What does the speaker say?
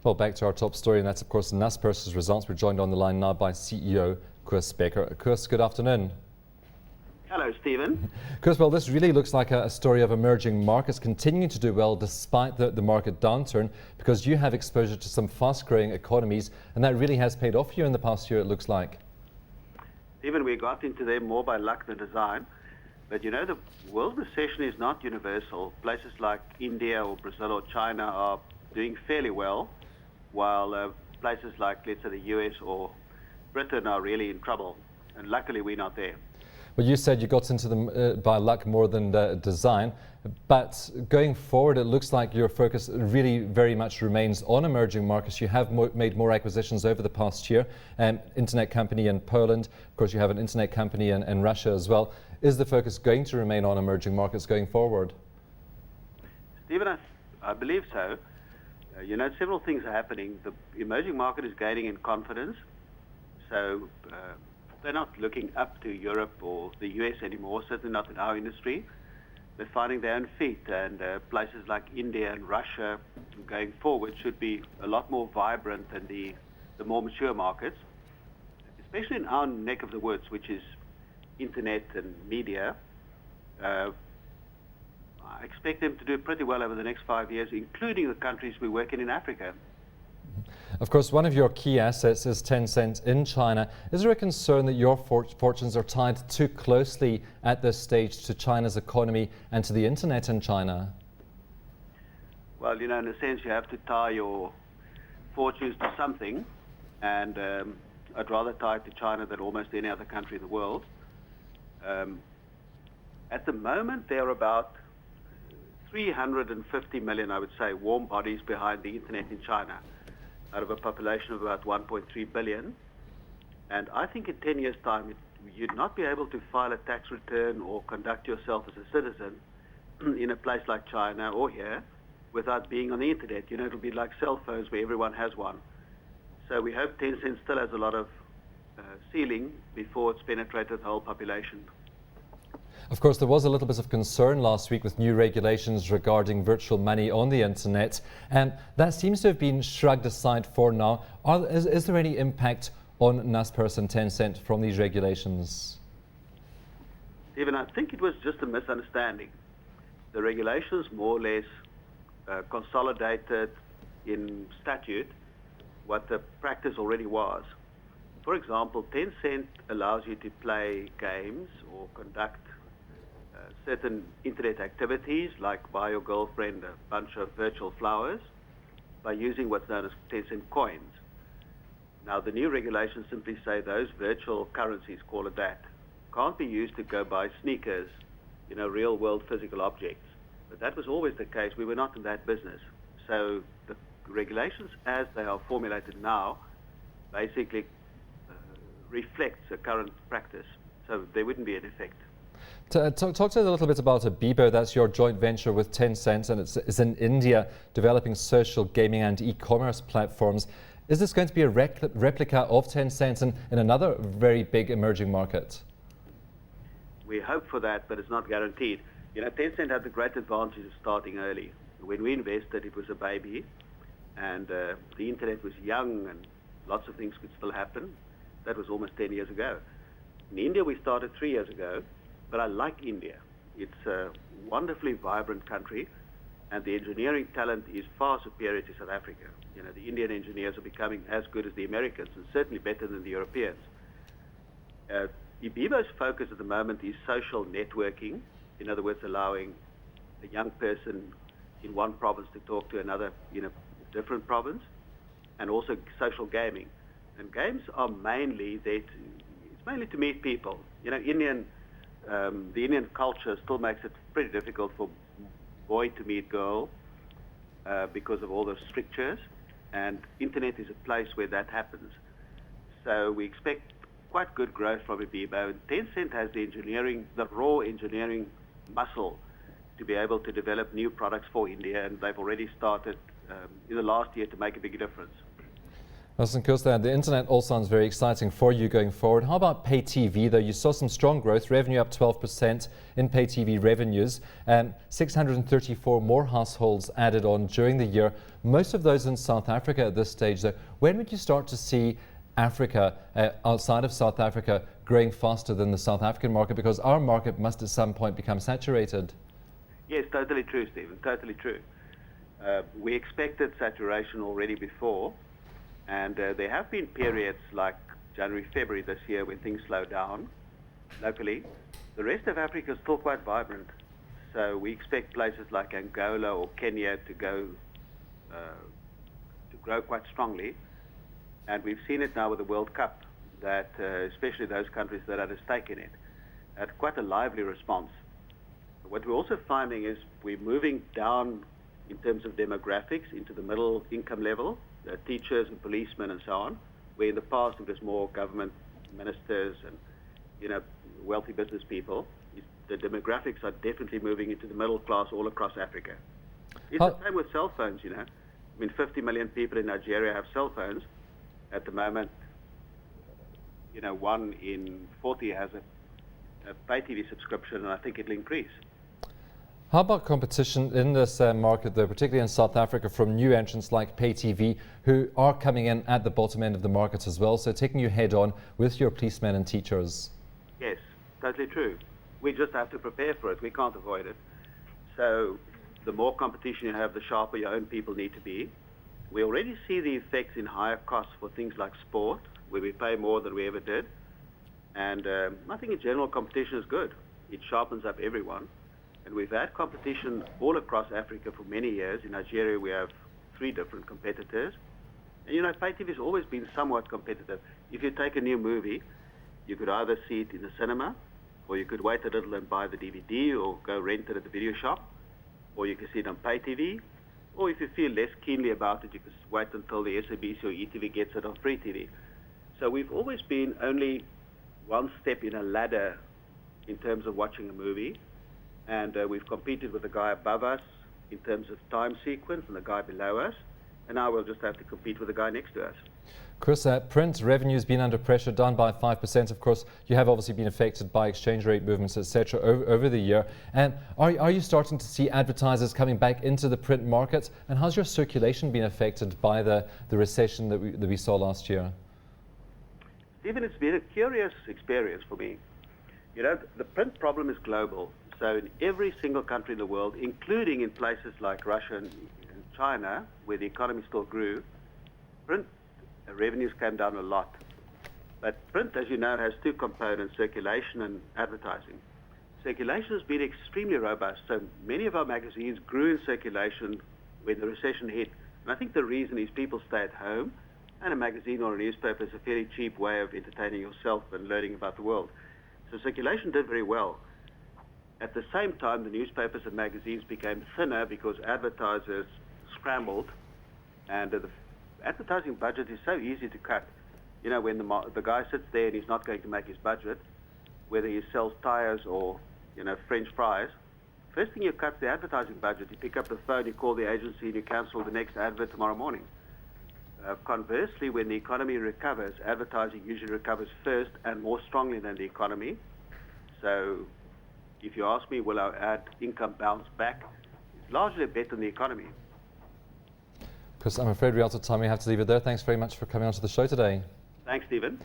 Well, back to our top story, and that's of course Naspers' results. We're joined on the line now by CEO Koos Bekker. Koos, good afternoon. Hello, Stephen. Koos, well, this really looks like a story of emerging markets continuing to do well despite the market downturn, because you have exposure to some fast-growing economies, and that really has paid off for you in the past year, it looks like. Stephen, we got into them more by luck than design. But you know, the world recession is not universal. Places like India or Brazil or China are doing fairly well, while places like, let's say, the US or Britain are really in trouble. And luckily, we're not there. Well, you said you got into them by luck more than design, but going forward, it looks like your focus really very much remains on emerging markets. You have made more acquisitions over the past year, internet company in Poland. Of course, you have an internet company in Russia as well. Is the focus going to remain on emerging markets going forward? Stephen, I believe so. You know, several things are happening. The emerging market is gaining in confidence, so they're not looking up to Europe or the US anymore, certainly not in our industry. They're finding their own feet, and places like India and Russia going forward should be a lot more vibrant than the more mature markets, especially in our neck of the woods, which is internet and media. I expect them to do pretty well over the next 5 years, including the countries we work in Africa. Of course, one of your key assets is Tencent in China. Is there a concern that your fortunes are tied too closely at this stage to China's economy and to the internet in China? Well, you know, in a sense, you have to tie your fortunes to something, and I'd rather tie it to China than almost any other country in the world. At the moment, there are about 350 million, I would say, warm bodies behind the internet in China, out of a population of about 1.3 billion. And I think in 10 years' time, you'd not be able to file a tax return or conduct yourself as a citizen in a place like China or here without being on the internet. You know, it'll be like cell phones where everyone has one. So we hope Tencent still has a lot of ceiling before it's penetrated the whole population. Of course, there was a little bit of concern last week with new regulations regarding virtual money on the internet, and that seems to have been shrugged aside for now. Is there any impact on Naspers and Tencent from these regulations? Stephen, I think it was just a misunderstanding. The regulations more or less consolidated in statute what the practice already was. For example, Tencent allows you to play games or conduct certain internet activities, like buy your girlfriend a bunch of virtual flowers by using what's known as Tencent coins. Now, the new regulations simply say those virtual currencies, call it that, can't be used to go buy sneakers, you know, real-world physical objects. But that was always the case. We were not in that business. So the regulations as they are formulated now basically reflects the current practice. So there wouldn't be an effect. Talk to us a little bit about Bibo. That's your joint venture with Tencent, and it's in India, developing social gaming and e-commerce platforms. Is this going to be a replica of Tencent in another very big emerging market? We hope for that, but it's not guaranteed. You know, Tencent had the great advantage of starting early. When we invested, it was a baby, and the internet was young, and lots of things could still happen. That was almost 10 years ago. In India, we started 3 years ago. But I like India. It's a wonderfully vibrant country, and the engineering talent is far superior to South Africa. You know, the Indian engineers are becoming as good as the Americans, and certainly better than the Europeans. Bibo's focus at the moment is social networking, in other words, allowing a young person in one province to talk to another in a different province, and also social gaming. And games are mainly there it's mainly to meet people. You know, the Indian culture still makes it pretty difficult for boy to meet girl because of all the strictures, and internet is a place where that happens. So we expect quite good growth from Bibo. Tencent has the raw engineering muscle to be able to develop new products for India, and they've already started in the last year to make a big difference. Listen, Koos, the internet all sounds very exciting for you going forward. How about pay TV, though? You saw some strong growth, revenue up 12% in pay TV revenues, 634 more households added on during the year, most of those in South Africa at this stage. Though, when would you start to see Africa, outside of South Africa, growing faster than the South African market? Because our market must at some point become saturated. Yes, totally true, Stephen, totally true. We expected saturation already before. And there have been periods like January, February this year when things slowed down locally. The rest of Africa is still quite vibrant. So we expect places like Angola or Kenya to grow quite strongly. And we've seen it now with the World Cup, that especially those countries that had a stake in it, had quite a lively response. What we're also finding is we're moving down in terms of demographics into the middle income level. Teachers and policemen and so on, where in the past it was more government ministers and wealthy business people. The demographics are definitely moving into the middle class all across Africa. It's the same with cell phones, I mean, 50 million people in Nigeria have cell phones. At the moment, 1 in 40 has a pay TV subscription, and I think it'll increase. How about competition in this market, though, particularly in South Africa, from new entrants like pay TV, who are coming in at the bottom end of the market as well, so taking you head on with your policemen and teachers? Yes, totally true. We just have to prepare for it. We can't avoid it. So the more competition you have, the sharper your own people need to be. We already see the effects in higher costs for things like sport, where we pay more than we ever did. And I think in general, competition is good. It sharpens up everyone. And we've had competition all across Africa for many years. In Nigeria, we have 3 different competitors. And pay TV has always been somewhat competitive. If you take a new movie, you could either see it in the cinema, or you could wait a little and buy the DVD, or go rent it at the video shop, or you can see it on pay TV, or if you feel less keenly about it, you can wait until the SABC or ETV gets it on free TV. So we've always been only one step in a ladder in terms of watching a movie. And we've competed with the guy above us in terms of time sequence and the guy below us. And now we'll just have to compete with the guy next to us. Koos, print revenue's been under pressure, down by 5%. Of course, you have obviously been affected by exchange rate movements, etc., over the year. And are you starting to see advertisers coming back into the print market? And how's your circulation been affected by the recession that we saw last year? Stephen, it's been a curious experience for me. The print problem is global. So in every single country in the world, including in places like Russia and China, where the economy still grew, print revenues came down a lot. But print, as you know, has 2 components, circulation and advertising. Circulation has been extremely robust. So many of our magazines grew in circulation when the recession hit. And I think the reason is people stay at home, and a magazine or a newspaper is a fairly cheap way of entertaining yourself and learning about the world. So circulation did very well. At the same time, the newspapers and magazines became thinner because advertisers scrambled, and the advertising budget is so easy to cut. When the guy sits there and he's not going to make his budget, whether he sells tires or French fries, first thing you cut is the advertising budget. You pick up the phone, you call the agency, and you cancel the next advert tomorrow morning. Conversely, when the economy recovers, advertising usually recovers first and more strongly than the economy. So if you ask me, will our ad income bounce back? It's largely a bet on the economy. Koos, I'm afraid we're out of time. We have to leave it there. Thanks very much for coming onto the show today. Thanks, Stephen.